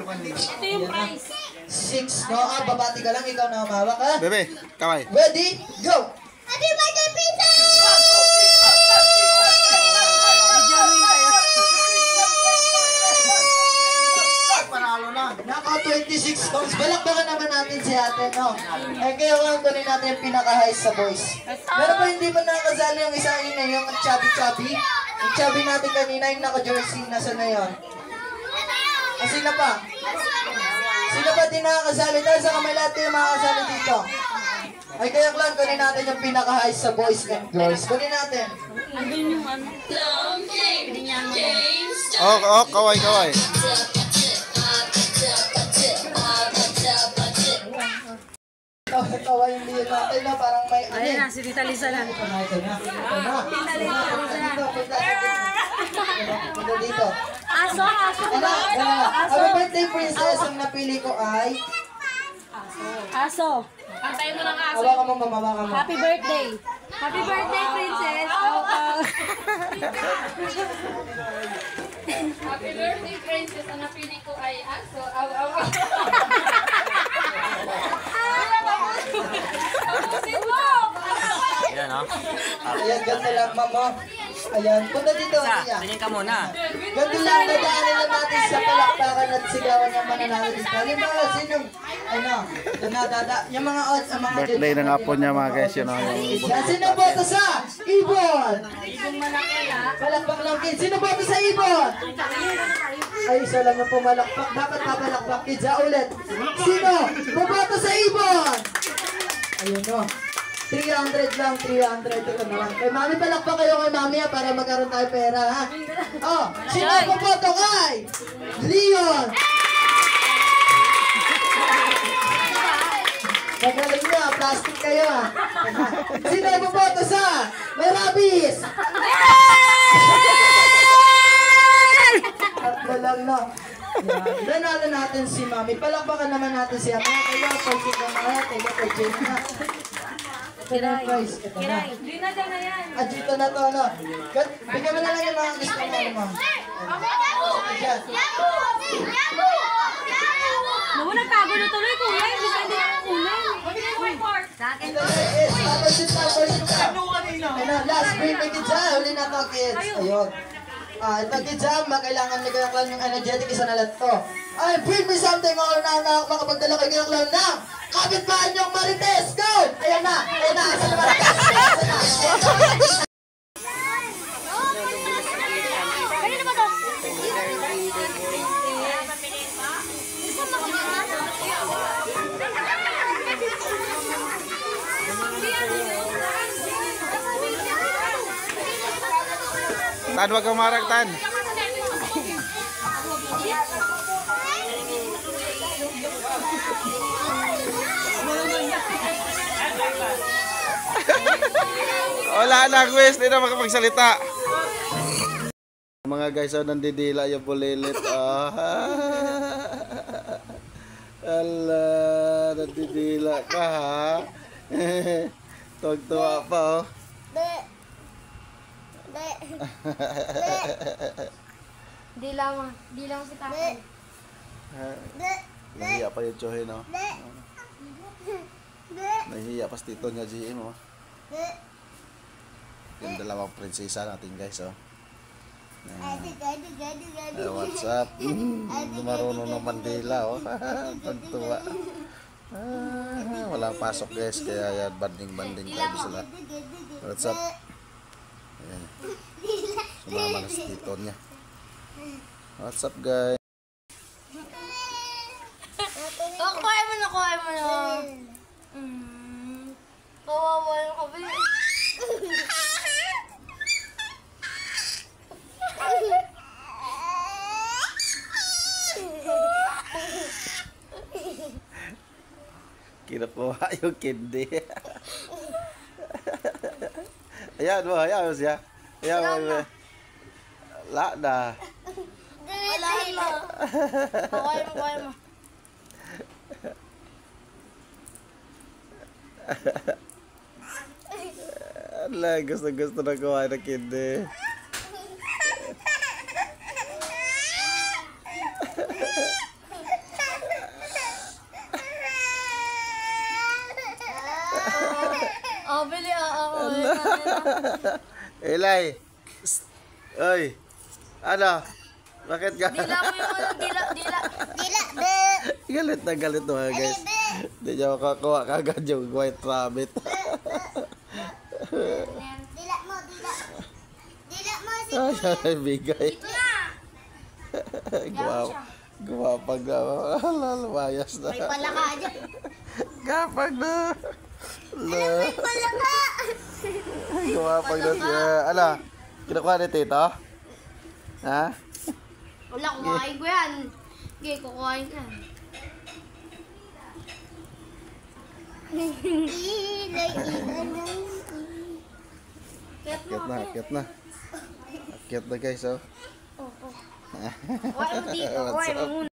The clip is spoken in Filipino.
Ito yung price. 6, no? Babati ka lang, ikaw na humawak, ha? Bebe, kamay. Ready? Go! Happy birthday, Princess! Panalo na. Naka 26 pounds. Balakbakan naman natin si ate, no? Eh, kaya lang kunin natin yung pinaka-high sa boys. Pero pa hindi pa nakasali yung isa yun, yung chubby-chubby. Yung chubby natin kanina, yung naka-jersey. Nasaan na yun? Sino pa? Sino pa din nakakasali? Dahil sa kamay lahat yung makakasali dito. Ay, kaya lang kunin natin yung pinaka-high sa boys and girls. Kunin natin. Andun yung ano. Oh, kaway. Tawa yung liyan natin na parang may... Ayan na, si Tita Lisa lang. Ito na. Punta dito. Aso. Ang birthday princess ang napili ko ay... Aso. Pantay mo ng aso. Hawakan mo, mama, hawakan mo. Happy birthday. Happy birthday, princess. Happy birthday, princess. Ang napili ko ay aso. Ayan, oh. Ayan, ganda lang, mama. Ayan, punta dito. Tingin ka muna. Ganda lang, dadaanin lang natin sa palakpakan at sigawan ng mananalo dito. Halimbawa, sinong, yung mga odds, ang mga Birthday ng apo niya mga guys, yun oh. Yan, sino boto sa Ibon? Palakpak lang, kids. Sino boto sa Ibon? Ay, isa lang yung pumalakpak. Dapat papalakpak, kids. Ulit. Sino boto sa Ibon? Ayun no. 300 lang, 300. Ito naman. Kay mami, palakpak kayo kay mami para magkaroon tayo pera, ha? Oh, sino boto kay Leon? Magaling nyo, plastic kayo, ha? Sino boto sa Marabis? Tatlo lang, no? Nanalo natin si mami. Palakpakan naman natin siya. Kaya kayo, pag-sit na mga tayo, pag-sit na. Kiray. Ito na. Hindi na dyan na yan. Dito na to, no? Bigyan mo na lang yung mga gusto mo, ma'am. Diyan. Naku, nagkagulo tuloy, kuya. Hindi ka hindi nakakunan. Sa akin to. Last break na kids, ha? Huli na to, kids. Ayun. Ito kids, ha? Kailangan nyo kaya lang yung energetic, isa na lang to. Ay, bring me something all na makapagdala kayo ng lang na. Kapitbahan yung Marites! Go! Ayan na! Asan na Marites? Kanina ba to? Tan, wag kang marag, Tan. Wala na, Quiz. Hindi na makapagsalita. Mga guys, nandidila yung bulilit. Ala, nandidila ka, ha? Tuwag-tuwa pa, oh. Di lang si Tatay. Nahiya pa yung tsohe, no? Nahiya pa si tito niya, GM, oh. Yung dalawang prinsesa natin, guys, oh. What's up? Marunong ng Mandela, oh. Tagtuwa. Walang pasok, guys, kaya yan, banding-banding tayo sila. What's up? Ayan. Sumama na si tito niya. What's up, guys? Kuhay mo na. Kawawa yung kabi. Kinukuha yung kindi. Ayan mo siya. Ayan mo. Wala na. Kuhay mo. Ala, gusto na kuha ng kindi. Eli. Psst. Oy. Ano? Bakit ka? Dila mo yung ano, dila. Galit na galit mga guys. Hindi niya makakuha kagad yung white rabbit. Dila mo. Ay, bigay. Guwapag na. Lumayas na. May palaka dyan. Gapag na. May palaka. Guwapag na siya. Ano? Kinukuha ni Tito? Ha? Wala, kukuhain ko yan. Okay, kukuhain ko yan. Akyat na. Akyat na guys, oh. Kukuhain mo dito. Kukuhain mo muna.